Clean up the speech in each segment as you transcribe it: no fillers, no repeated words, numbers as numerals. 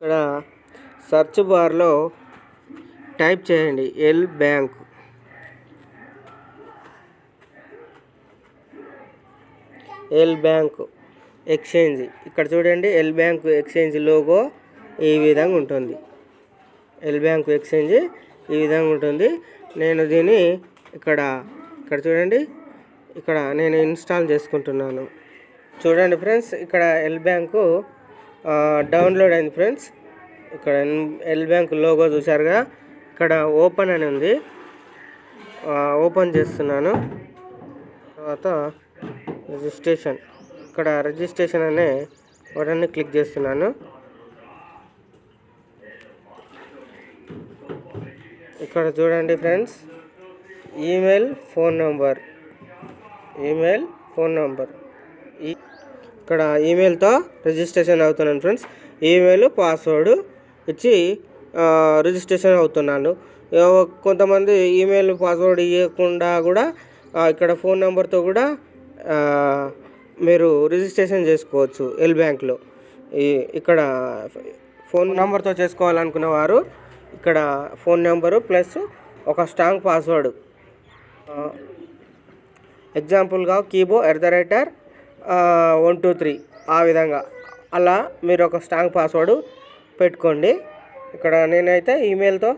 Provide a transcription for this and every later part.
ఇక్కడ సెర్చ్ బార్లో టైప్ చేయండి L bank. L bank exchange. ఇక్కడ చూడండి, ఎల్ బ్యాంక్ ఎక్స్చేంజ్ లోగో ఈ విధంగా ఉంటుంది. ఎల్ బ్యాంక్ ఎక్స్చేంజ్ ఈ విధంగా ఉంటుంది. నేను దీన్ని ఇక్కడ చూడండి, ఇక్కడ నేను ఇన్స్టాల్ చేసుకుంటున్నాను. చూడండి ఫ్రెండ్స్, ఇక్కడ ఎల్ బ్యాంకు డౌన్లోడ్ అయింది ఫ్రెండ్స్. ఇక్కడ ఎల్ బ్యాంక్ లోగో చూసారుగా, ఇక్కడ ఓపెన్ అని ఉంది. ఓపెన్ చేస్తున్నాను. తర్వాత రిజిస్ట్రేషన్, ఇక్కడ రిజిస్ట్రేషన్ అనే బటన్ని క్లిక్ చేస్తున్నాను. ఇక్కడ చూడండి ఫ్రెండ్స్, ఈమెయిల్ ఫోన్ నంబర్ ఇక్కడ ఈమెయిల్తో రిజిస్ట్రేషన్ అవుతున్నాను ఫ్రెండ్స్. ఈమెయిల్ పాస్వర్డ్ ఇచ్చి రిజిస్ట్రేషన్ అవుతున్నాను. కొంతమంది ఈమెయిల్ పాస్వర్డ్ ఇవ్వకుండా కూడా ఇక్కడ ఫోన్ నెంబర్తో కూడా మీరు రిజిస్ట్రేషన్ చేసుకోవచ్చు ఎల్ బ్యాంక్లో. ఇక్కడ ఫోన్ నెంబర్తో చేసుకోవాలనుకున్న వారు ఇక్కడ ఫోన్ నెంబరు ప్లస్ ఒక స్ట్రాంగ్ పాస్వర్డ్, ఎగ్జాంపుల్గా కీబో @123 ఆ విధంగా అలా మీరు ఒక స్ట్రాంగ్ పాస్వర్డ్ పెట్టుకోండి. ఇక్కడ నేనైతే ఈమెయిల్తో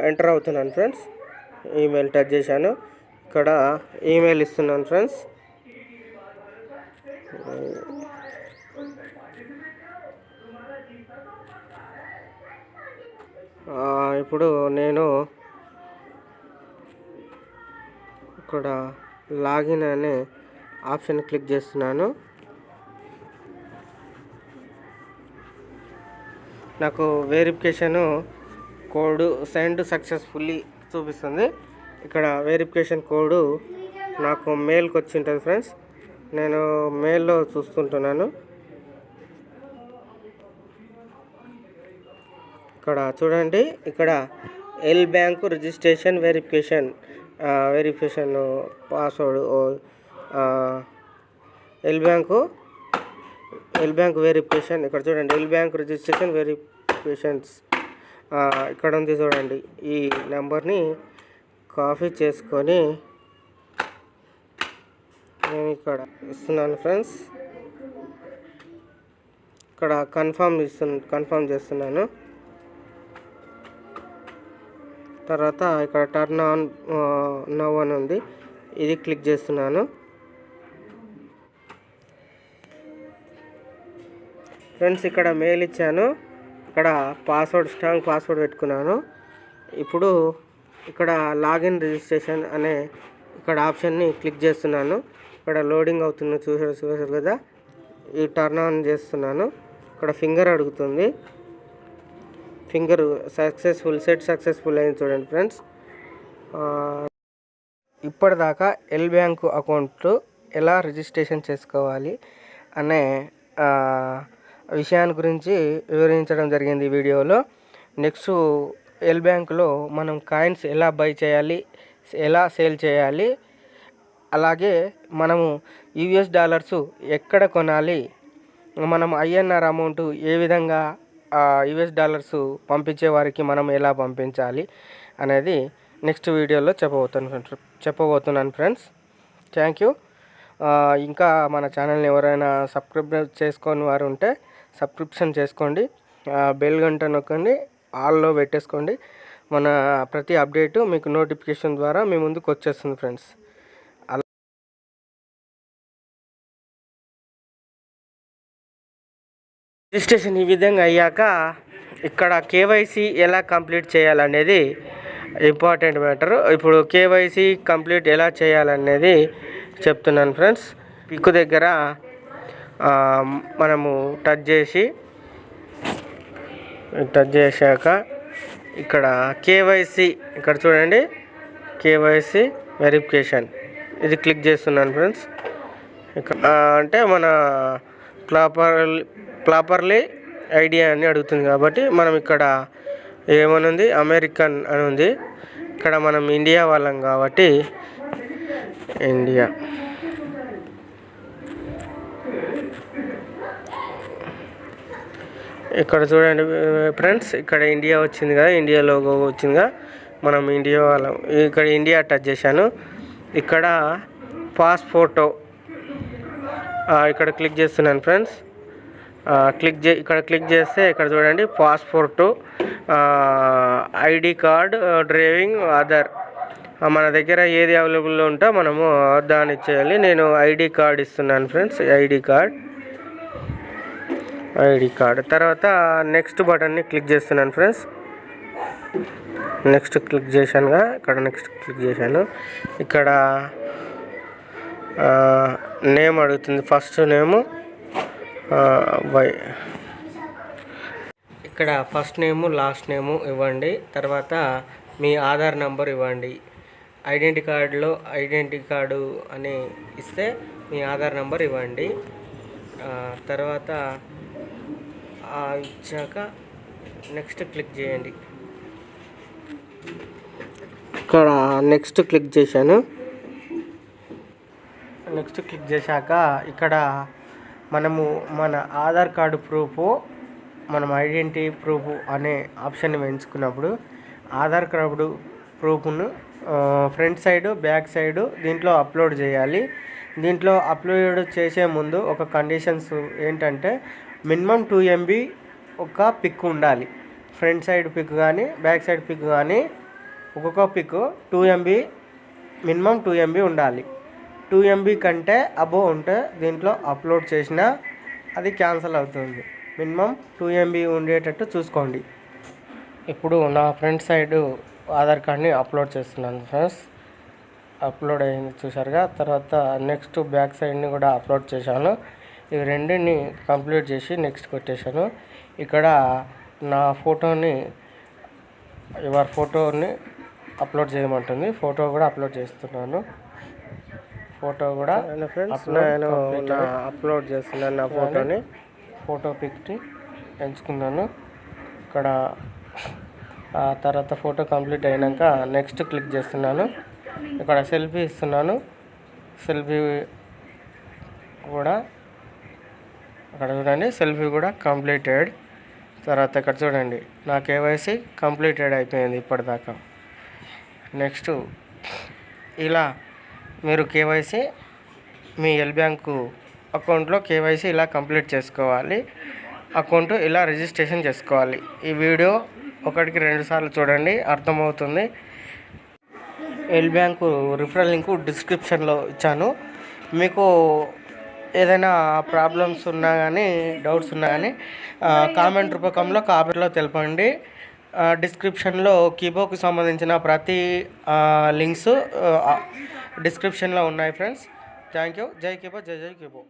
ఎంటర్ అవుతున్నాను ఫ్రెండ్స్. ఈమెయిల్ టచ్ చేశాను. ఇక్కడ ఈమెయిల్ ఇస్తున్నాను ఫ్రెండ్స్. ఇప్పుడు నేను ఇక్కడ లాగిన్ అనే ఆప్షన్ క్లిక్ చేస్తున్నాను. నాకు వెరిఫికేషను కోడ్ సెండ్ సక్సెస్ఫుల్లీ చూపిస్తుంది. ఇక్కడ వెరిఫికేషన్ కోడ్ నాకు మెయిల్కి వచ్చి ఉంటుంది ఫ్రెండ్స్. నేను మెయిల్లో చూస్తుంటున్నాను. ఇక్కడ చూడండి, ఇక్కడ L bank registration verification password L bank verification. ఇక్కడ చూడండి, ఎల్ బ్యాంక్ రిజిస్ట్రేషన్ వెరిఫికేషన్స్ ఇక్కడ ఉంది చూడండి. ఈ నెంబర్ని కాపీ చేసుకొని నేను ఇక్కడ ఇస్తున్నాను ఫ్రెండ్స్. ఇక్కడ కన్ఫర్మ్ చేస్తున్నాను. తర్వాత ఇక్కడ టర్న్ ఆన్ నౌ అని ఉంది, ఇది క్లిక్ చేస్తున్నాను. ఫ్రెండ్స్, ఇక్కడ మెయిల్ ఇచ్చాను. ఇక్కడ స్ట్రాంగ్ పాస్వర్డ్ పెట్టుకున్నాను. ఇప్పుడు ఇక్కడ లాగిన్ రిజిస్ట్రేషన్ అనే ఇక్కడ ఆప్షన్ని క్లిక్ చేస్తున్నాను. ఇక్కడ లోడింగ్ అవుతుంది చూసారు కదా. ఈ టర్న్ ఆన్ చేస్తున్నాను. ఇక్కడ ఫింగర్ అడుగుతుంది. ఫింగర్ సక్సెస్ఫుల్ అయింది చూడండి ఫ్రెండ్స్. ఇప్పటిదాకా ఎల్ బ్యాంకు అకౌంట్ ఎలా రిజిస్ట్రేషన్ చేసుకోవాలి అనే విషయాన్ని గురించి వివరించడం జరిగింది ఈ వీడియోలో. నెక్స్ట్ ఎల్ బ్యాంకులో మనం కాయిన్స్ ఎలా బై చేయాలి, ఎలా సేల్ చేయాలి, అలాగే మనము US$ ఎక్కడ కొనాలి, మనం INR అమౌంట్ ఏ విధంగా US$ పంపించే వారికి మనం ఎలా పంపించాలి అనేది నెక్స్ట్ వీడియోలో చెప్పబోతున్నాను ఫ్రెండ్స్. Thank you. ఇంకా మన ఛానల్ని ఎవరైనా సబ్స్క్రైబ్ చేసుకొని వారు ఉంటే సబ్స్క్రిప్షన్ చేసుకోండి. బెల్ గంట నొక్కండి, ఆల్లో పెట్టేసుకోండి. మన ప్రతి అప్డేటు మీకు నోటిఫికేషన్ ద్వారా మీ ముందుకు వచ్చేస్తుంది ఫ్రెండ్స్. రిజిస్ట్రేషన్ ఈ విధంగా అయ్యాక ఇక్కడ KYC ఎలా కంప్లీట్ చేయాలనేది ఇంపార్టెంట్ మ్యాటర్. ఇప్పుడు KYC కంప్లీట్ ఎలా చేయాలనేది చెప్తున్నాను ఫ్రెండ్స్. పిక్ దగ్గర మనము టచ్ చేశాక ఇక్కడ KYC, ఇక్కడ చూడండి, KYC వెరిఫికేషన్ ఇది క్లిక్ చేస్తున్నాను ఫ్రెండ్స్. ఇక్కడ అంటే మన ప్రాపర్లీ ఐడియా అని అడుగుతుంది కాబట్టి మనం ఇక్కడ ఏమనుంది, అమెరికన్ అని ఉంది. ఇక్కడ మనం ఇండియా వాళ్ళం కాబట్టి ఇండియా. ఇక్కడ చూడండి ఫ్రెండ్స్, ఇక్కడ ఇండియా వచ్చింది కదా, ఇండియా లోగో వచ్చిందిగా, మనం ఇండియా వాళ్ళం. ఇక్కడ ఇండియా టచ్ చేశాను. ఇక్కడ పాస్పోర్టో ఇక్కడ క్లిక్ చేస్తున్నాను ఫ్రెండ్స్. ఇక్కడ క్లిక్ చేస్తే ఇక్కడ చూడండి passport, ID card, driving, Aadhaar, మన దగ్గర ఏది అవైలబుల్లో ఉంటే మనము దాన్ని ఇచ్చేయాలి. నేను ఐడి కార్డ్ ఇస్తున్నాను ఫ్రెండ్స్, ఐడి కార్డ్. తర్వాత నెక్స్ట్ బటన్ని క్లిక్ చేస్తున్నాను ఫ్రెండ్స్. నెక్స్ట్ క్లిక్ చేశానుగా, ఇక్కడ నెక్స్ట్ క్లిక్ చేశాను. ఇక్కడ నేమ్ అడుగుతుంది, ఫస్ట్ నేము ఇక్కడ ఫస్ట్ నేము లాస్ట్ నేము ఇవ్వండి. తర్వాత మీ ఆధార్ నంబర్ ఇవ్వండి. ఐడెంటిటీ కార్డు అని ఇస్తే మీ ఆధార్ నంబర్ ఇవ్వండి. తర్వాత ఇచ్చాక నెక్స్ట్ క్లిక్ చేయండి. ఇక్కడ నెక్స్ట్ క్లిక్ చేశాను. నెక్స్ట్ క్లిక్ చేశాక ఇక్కడ మనము మన ఆధార్ కార్డు ప్రూఫ్, మనం ఐడెంటిటీ ప్రూఫ్ అనే ఆప్షన్ ఎంచుకున్నప్పుడు ఆధార్ కార్డు ప్రూఫ్ను ఫ్రంట్ సైడు బ్యాక్ సైడు దీంట్లో అప్లోడ్ చేయాలి. దీంట్లో అప్లోడ్ చేసే ముందు ఒక కండిషన్స్ ఏంటంటే మినిమం 2 MB ఒక పిక్ ఉండాలి. ఫ్రంట్ సైడ్ పిక్ కానీ బ్యాక్ సైడ్ పిక్ కానీ ఒక్కొక్క పిక్ 2 MB, మినిమం 2 MB ఉండాలి. 2 MB కంటే అబోవ్ ఉంటే దీంట్లో అప్లోడ్ చేసినా అది క్యాన్సిల్ అవుతుంది. మినిమం 2 MB ఉండేటట్టు చూసుకోండి. ఇప్పుడు నా ఫ్రంట్ సైడు ఆధార్ కార్డ్ని అప్లోడ్ చేస్తున్నాను ఫ్రెండ్స్. అప్లోడ్ అయింది చూసారుగా. తర్వాత నెక్స్ట్ బ్యాక్ సైడ్ని కూడా అప్లోడ్ చేశాను. ఇవి రెండిని కంప్లీట్ చేసి నెక్స్ట్ కొట్టేశాను. ఇక్కడ నా ఫోటోని అప్లోడ్ చేయమంటుంది. ఫోటో కూడా అప్లోడ్ చేస్తున్నాను. అప్లోడ్ చేస్తున్నాను నా ఫోటో పిక్ని ఎంచుకున్నాను. ఇక్కడ తర్వాత ఫోటో కంప్లీట్ అయినాక నెక్స్ట్ క్లిక్ చేస్తున్నాను. ఇక్కడ సెల్ఫీ ఇస్తున్నాను. సెల్ఫీ కూడా అక్కడ చూడండి, సెల్ఫీ కూడా కంప్లీటెడ్. తర్వాత ఇక్కడ చూడండి, నా KYC కంప్లీటెడ్ అయిపోయింది ఇప్పటిదాకా. నెక్స్ట్ ఇలా మీరు KYC మీ ఎల్ బ్యాంకు అకౌంట్లో KYC ఇలా కంప్లీట్ చేసుకోవాలి. అకౌంట్ ఇలా రిజిస్ట్రేషన్ చేసుకోవాలి. ఈ వీడియో 1కి 2 సార్లు చూడండి, అర్థమవుతుంది. ఎల్ బ్యాంకు రిఫరల్ లింకు డిస్క్రిప్షన్లో ఇచ్చాను. మీకు ఏదైనా ప్రాబ్లమ్స్ ఉన్నా కానీ డౌట్స్ ఉన్నా కానీ కామెంట్ రూపకంలో తెలపండి. డిస్క్రిప్షన్లో కీబోకి సంబంధించిన ప్రతి లింక్స్ డిస్క్రిప్షన్లో ఉన్నాయి ఫ్రెండ్స్. Thank you. జై కీబో, జై కీబో.